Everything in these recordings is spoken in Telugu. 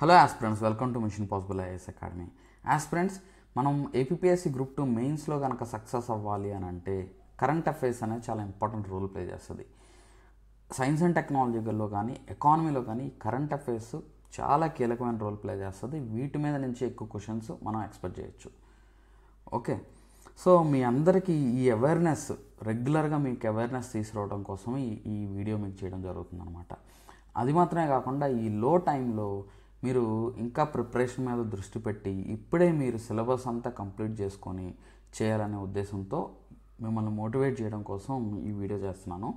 Hello aspirants, welcome to machine possible IAS academy. Aspirants, మనం ఏపీఎస్సీ గ్రూప్ 2 మెయిన్స్లో కనుక సక్సెస్ అవ్వాలి అని అంటే కరెంట్ అఫైర్స్ అనేది చాలా ఇంపార్టెంట్ రోల్ ప్లే చేస్తుంది. సైన్స్ అండ్ టెక్నాలజీలో కానీ ఎకానమీలో కానీ కరెంట్ అఫైర్స్ చాలా కీలకమైన రోల్ ప్లే చేస్తుంది. వీటి మీద నుంచి ఎక్కువ క్వశ్చన్స్ మనం ఎక్స్పెక్ట్ చేయొచ్చు. ఓకే, సో మీ అందరికీ ఈ అవేర్నెస్ రెగ్యులర్గా మీకు అవేర్నెస్ తీసుకురావడం కోసం ఈ వీడియో మీకు చేయడం జరుగుతుంది అనమాట. అది మాత్రమే కాకుండా ఈ లో టైంలో మీరు ఇంకా ప్రిపరేషన్ మీద దృష్టి పెట్టి ఇప్పుడే మీరు సిలబస్ అంతా కంప్లీట్ చేసుకొని చేయాలనే ఉద్దేశంతో మిమ్మల్ని మోటివేట్ చేయడం కోసం ఈ వీడియో చేస్తున్నాను.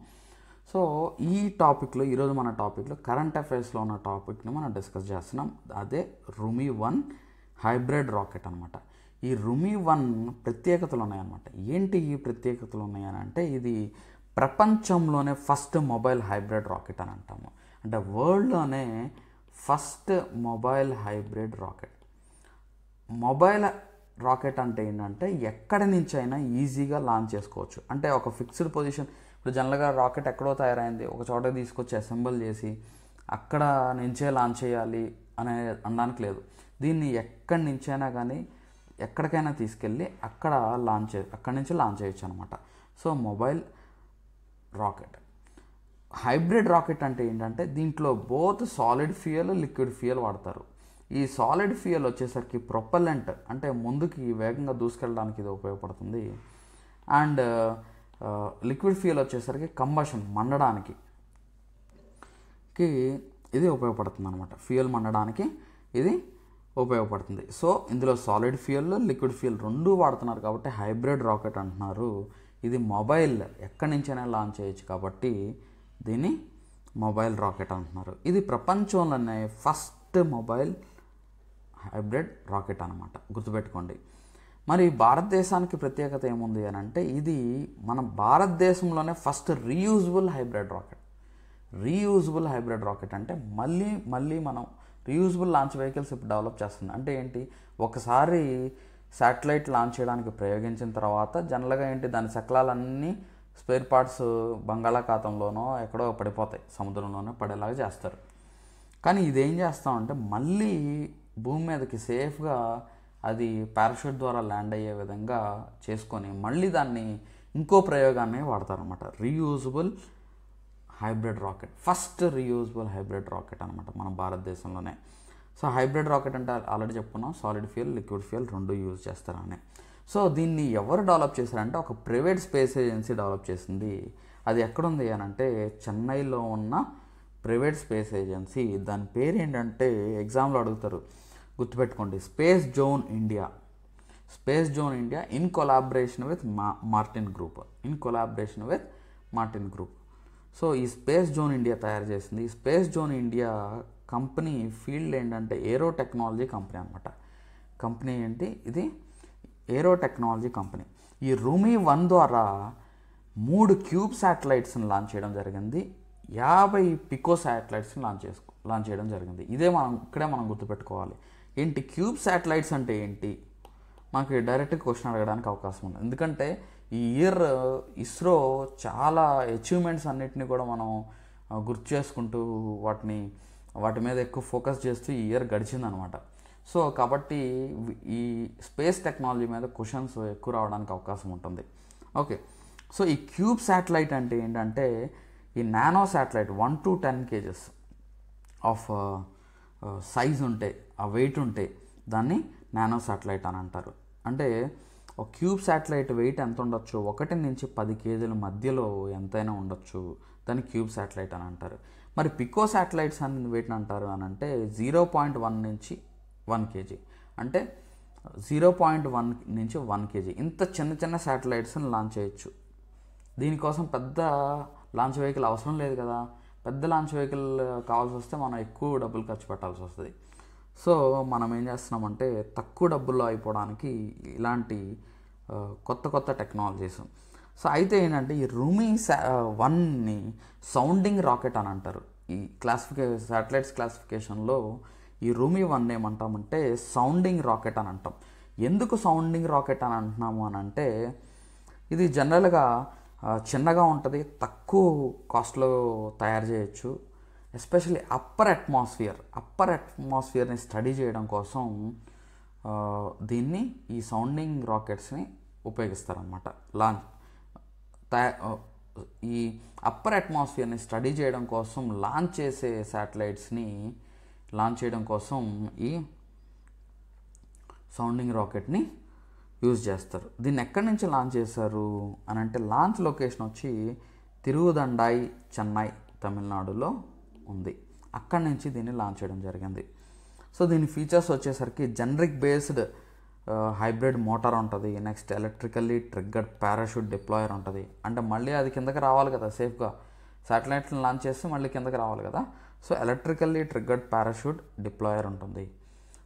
సో ఈ టాపిక్లో ఈరోజు మన టాపిక్లో కరెంట్ అఫైర్స్లో ఉన్న టాపిక్ని మనం డిస్కస్ చేస్తున్నాం. అదే రుమి 1 హైబ్రిడ్ రాకెట్ అనమాట. ఈ రుమి 1 ప్రత్యేకతలు ఉన్నాయన్నమాట. ఏంటి ఈ ప్రత్యేకతలు ఉన్నాయని అంటే ఇది ప్రపంచంలోనే ఫస్ట్ మొబైల్ హైబ్రిడ్ రాకెట్ అని అంటాము. అంటే వరల్డ్లోనే first mobile hybrid rocket. Mobile rocket అంటే ఏంటంటే ఎక్కడి నుంచి అయినా ఈజీగా లాంచ్ చేసుకోవచ్చు. అంటే ఒక ఫిక్స్డ్ పొజిషన్, ఇప్పుడు జనరల్గా రాకెట్ ఎక్కడో తయారైంది ఒక చోట తీసుకొచ్చి అసెంబుల్ చేసి అక్కడ నుంచే లాంచ్ చేయాలి అనే అనడానికి లేదు. దీన్ని ఎక్కడి నుంచైనా కానీ ఎక్కడికైనా తీసుకెళ్ళి అక్కడి నుంచి లాంచ్ చేయొచ్చు అనమాట. So mobile rocket. Hybrid rocket అంటే ఏంటంటే దీంట్లో both solid fuel liquid fuel వాడతారు. ఈ సాలిడ్ ఫ్యూయల్ వచ్చేసరికి ప్రొపెల్లెంట్, అంటే ముందుకి వేగంగా దూసుకెళ్ళడానికి ఇది ఉపయోగపడుతుంది. అండ్ లిక్విడ్ ఫ్యూయల్ వచ్చేసరికి కంబషన్, మండడానికి ఇది ఉపయోగపడుతుంది అనమాట. ఫ్యూయల్ మండడానికి ఇది ఉపయోగపడుతుంది. సో ఇందులో సాలిడ్ ఫ్యూయల్ లిక్విడ్ ఫ్యూయల్ రెండూ వాడుతున్నారు కాబట్టి హైబ్రిడ్ రాకెట్ అంటున్నారు. ఇది మొబైల్ ఎక్కడి నుంచైనా లాంచ్ చేయొచ్చు కాబట్టి దీన్ని మొబైల్ రాకెట్ అంటున్నారు. ఇది ప్రపంచంలోనే ఫస్ట్ మొబైల్ హైబ్రిడ్ రాకెట్ అనమాట, గుర్తుపెట్టుకోండి. మరి భారతదేశానికి ప్రత్యేకత ఏముంది అని అంటే ఇది మన భారతదేశంలోనే first reusable hybrid rocket. Reusable hybrid rocket అంటే మళ్ళీ మనం రీయూజబుల్ లాంచ్ వెహికల్స్ ఇప్పుడు డెవలప్ చేస్తుంది. అంటే ఏంటి, ఒకసారి శాటిలైట్ లాంచ్ చేయడానికి ప్రయోగించిన తర్వాత జనరల్గా ఏంటి దాని శకలాలన్నీ స్పేర్ పార్ట్స్ బంగాళాఖాతంలోనో ఎక్కడో పడిపోతాయి, సముద్రంలోనో పడేలాగా చేస్తారు. కానీ ఇదేం చేస్తామంటే మళ్ళీ భూమి మీదకి సేఫ్గా అది పారాషూట్ ద్వారా ల్యాండ్ అయ్యే విధంగా చేసుకొని మళ్ళీ దాన్ని ఇంకో ప్రయోగాన్ని వాడతారనమాట. Reusable hybrid rocket, first reusable hybrid rocket అనమాట మన భారతదేశంలోనే. సో హైబ్రిడ్ రాకెట్ అంటే ఆల్రెడీ చెప్పుకున్నాం, సాలిడ్ ఫ్యూయల్ లిక్విడ్ ఫ్యూయల్ రెండు యూజ్ చేస్తారని. సో దీన్ని ఎవరు డెవలప్ చేశారంటే ఒక ప్రైవేట్ స్పేస్ ఏజెన్సీ డెవలప్ చేసింది. అది ఎక్కడుంది అని అంటే చెన్నైలో ఉన్న ప్రైవేట్ స్పేస్ ఏజెన్సీ. దాని పేరు ఏంటంటే ఎగ్జామ్లో అడుగుతారు, గుర్తుపెట్టుకోండి, space zone India. Space zone India in collaboration with Martin group. So ఈ స్పేస్ జోన్ ఇండియా తయారు చేసింది. ఈ space zone India company field ఏంటంటే ఏరో టెక్నాలజీ కంపెనీ అనమాట. కంపెనీ ఏంటి, ఇది ఏరో టెక్నాలజీ కంపెనీ. ఈ రుమి 1 ద్వారా 3 క్యూబ్ శాటిలైట్స్ని లాంచ్ చేయడం జరిగింది. 50 పికో శాటిలైట్స్ని లాంచ్ చేయడం జరిగింది. ఇక్కడే మనం గుర్తుపెట్టుకోవాలి. ఏంటి క్యూబ్ శాటిలైట్స్ అంటే ఏంటి, మనకి డైరెక్ట్ క్వశ్చన్ అడగడానికి అవకాశం ఉంది. ఎందుకంటే ఈ ఇయర్ ఇస్రో చాలా అచీవ్మెంట్స్ అన్నిటిని కూడా మనం గుర్తు చేసుకుంటూ వాటి మీద ఎక్కువ ఫోకస్ చేస్తూ ఈ ఇయర్ గడిచిందనమాట. సో కాబట్టి ఈ స్పేస్ టెక్నాలజీ మీద క్వశ్చన్స్ ఎక్కువ రావడానికి అవకాశం ఉంటుంది. ఓకే, సో ఈ క్యూబ్ శాటిలైట్ అంటే ఏంటంటే ఈ nano satellite 1 to 10 kgs of size ఉంటే, ఆ వెయిట్ ఉంటే దాన్ని నానో శాటిలైట్ అని అంటారు. అంటే ఒక క్యూబ్ శాటిలైట్ వెయిట్ ఎంత ఉండొచ్చు, 1 నుంచి 10 kgల మధ్యలో ఎంతైనా ఉండొచ్చు, దాన్ని క్యూబ్ శాటిలైట్ అని అంటారు. మరి పికో శాటిలైట్స్ అని వెయిట్ని అంటారు అని అంటే 0.1 నుంచి 1 kg, అంటే 0.1 నుంచి 1 kg ఇంత చిన్న శాటిలైట్స్ని లాంచ్ చేయొచ్చు. దీనికోసం పెద్ద లాంచ్ వెహికల్ అవసరం లేదు కదా. పెద్ద లాంచ్ వెహికల్ కావాల్సి వస్తే మనం ఎక్కువ డబ్బులు ఖర్చు పెట్టాల్సి వస్తుంది. సో మనం ఏం చేస్తున్నామంటే తక్కువ డబ్బుల్లో అయిపోవడానికి ఇలాంటి కొత్త టెక్నాలజీస్. సో అయితే ఏంటంటే ఈ రుమి 1ని సౌండింగ్ రాకెట్ అని అంటారు. ఈ శాటిలైట్స్ క్లాసిఫికేషన్లో ఈ రుమి 1 ఏమంటామంటే సౌండింగ్ రాకెట్ అని అంటాం. ఎందుకు సౌండింగ్ రాకెట్ అని అంటున్నాము అని అంటే ఇది జనరల్గా చిన్నగా ఉంటుంది, తక్కువ కాస్ట్లో తయారు చేయొచ్చు, ఎస్పెషల్లీ అప్పర్ అట్మాస్ఫియర్ని స్టడీ చేయడం కోసం దీన్ని ఈ సౌండింగ్ రాకెట్స్ని ఉపయోగిస్తారనమాట. ఈ అప్పర్ అట్మాస్ఫియర్ని స్టడీ చేయడం కోసం లాంచ్ చేసే శాటిలైట్స్ని లాంచ్ చేయడం కోసం ఈ సౌండింగ్ రాకెట్ని యూజ్ చేస్తారు. దీన్ని ఎక్కడి నుంచి లాంచ్ చేశారు అని అంటే లాంచ్ లొకేషన్ వచ్చి తిరువదండాయి, చెన్నై, తమిళనాడులో ఉంది. అక్కడి నుంచి దీన్ని లాంచ్ చేయడం జరిగింది. సో దీని ఫీచర్స్ వచ్చేసరికి జనరిక్ బేస్డ్ హైబ్రిడ్ మోటార్ ఉంటుంది. నెక్స్ట్ ఎలక్ట్రికల్లీ ట్రిగ్గర్డ్ పారాషూట్ డిప్లాయర్ ఉంటుంది. అంటే మళ్ళీ అది కిందకి రావాలి కదా, సేఫ్గా శాటిలైట్ని లాంచ్ చేస్తే మళ్ళీ కిందకి రావాలి కదా. సో ఎలక్ట్రికల్లీ ట్రిగ్గర్డ్ పారాషూట్ డిప్లాయర్ ఉంటుంది.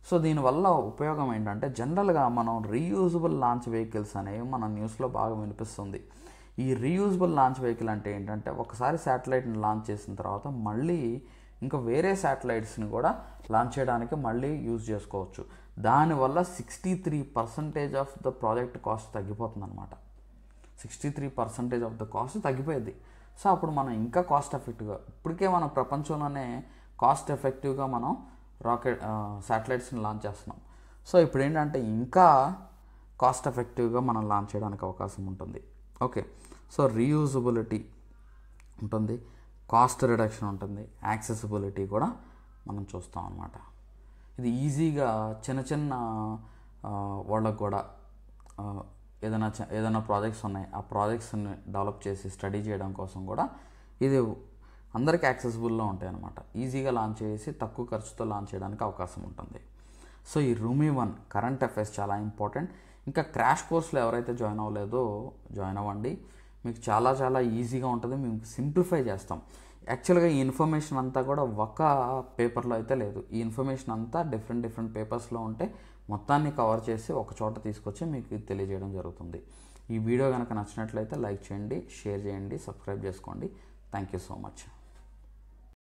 సో దీనివల్ల ఉపయోగం ఏంటంటే జనరల్గా మనం రీయూజబుల్ లాంచ్ వెహికల్స్ అనేవి మన న్యూస్లో బాగా వినిపిస్తుంది. ఈ రీయూజబుల్ లాంచ్ వెహికల్ అంటే ఏంటంటే ఒకసారి శాటిలైట్ని లాంచ్ చేసిన తర్వాత మళ్ళీ ఇంకా వేరే శాటిలైట్స్ని కూడా లాంచ్ చేయడానికి మళ్ళీ యూజ్ చేసుకోవచ్చు. దానివల్ల 63% ఆఫ్ ద ప్రాజెక్ట్ కాస్ట్ తగ్గిపోతుంది అనమాట. 63% ఆఫ్ ద కాస్ట్ తగ్గిపోయింది. సో అప్పుడు మనం ఇంకా కాస్ట్ ఎఫెక్టివ్గా, ఇప్పటికే మనం ప్రపంచంలోనే కాస్ట్ ఎఫెక్టివ్గా మనం శాటిలైట్స్ని లాంచ్ చేస్తున్నాం. సో ఇప్పుడు ఏంటంటే ఇంకా కాస్ట్ ఎఫెక్టివ్గా మనం లాంచ్ చేయడానికి అవకాశం ఉంటుంది. ఓకే, సో రీయూజబిలిటీ ఉంటుంది, కాస్ట్ రిడక్షన్ ఉంటుంది, యాక్సెసిబిలిటీ కూడా మనం చూస్తాం అన్నమాట. ఇది ఈజీగా చిన్న వాళ్ళకు కూడా ఏదైనా ప్రాజెక్ట్స్ ఉన్నాయి, ఆ ప్రాజెక్ట్స్ని డెవలప్ చేసి స్టడీ చేయడం కోసం కూడా ఇది అందరికీ యాక్సెసిబుల్లో ఉంటాయి అన్నమాట. ఈజీగా లాంచ్ చేసి తక్కువ ఖర్చుతో లాంచ్ చేయడానికి అవకాశం ఉంటుంది. సో ఈ రూమీ 1 కరెంట్ అఫైర్స్ చాలా ఇంపార్టెంట్. ఇంకా క్రాష్ కోర్స్లో ఎవరైతే జాయిన్ అవ్వలేదో జాయిన్ అవ్వండి. మీకు చాలా ఈజీగా ఉంటుంది. మేము సింప్లిఫై చేస్తాం. యాక్చువల్గా ఈ ఇన్ఫర్మేషన్ అంతా కూడా ఒక పేపర్లో అయితే లేదు. ఈ ఇన్ఫర్మేషన్ అంతా డిఫరెంట్ పేపర్స్లో ఉంటే మొత్తాన్ని కవర్ చేసి ఒక చోట తీసుకొచ్చి మీకు తెలియజేయడం జరుగుతుంది. ఈ వీడియో కనుక నచ్చినట్లయితే లైక్ చేయండి, షేర్ చేయండి, సబ్స్క్రైబ్ చేసుకోండి. Thank you so much.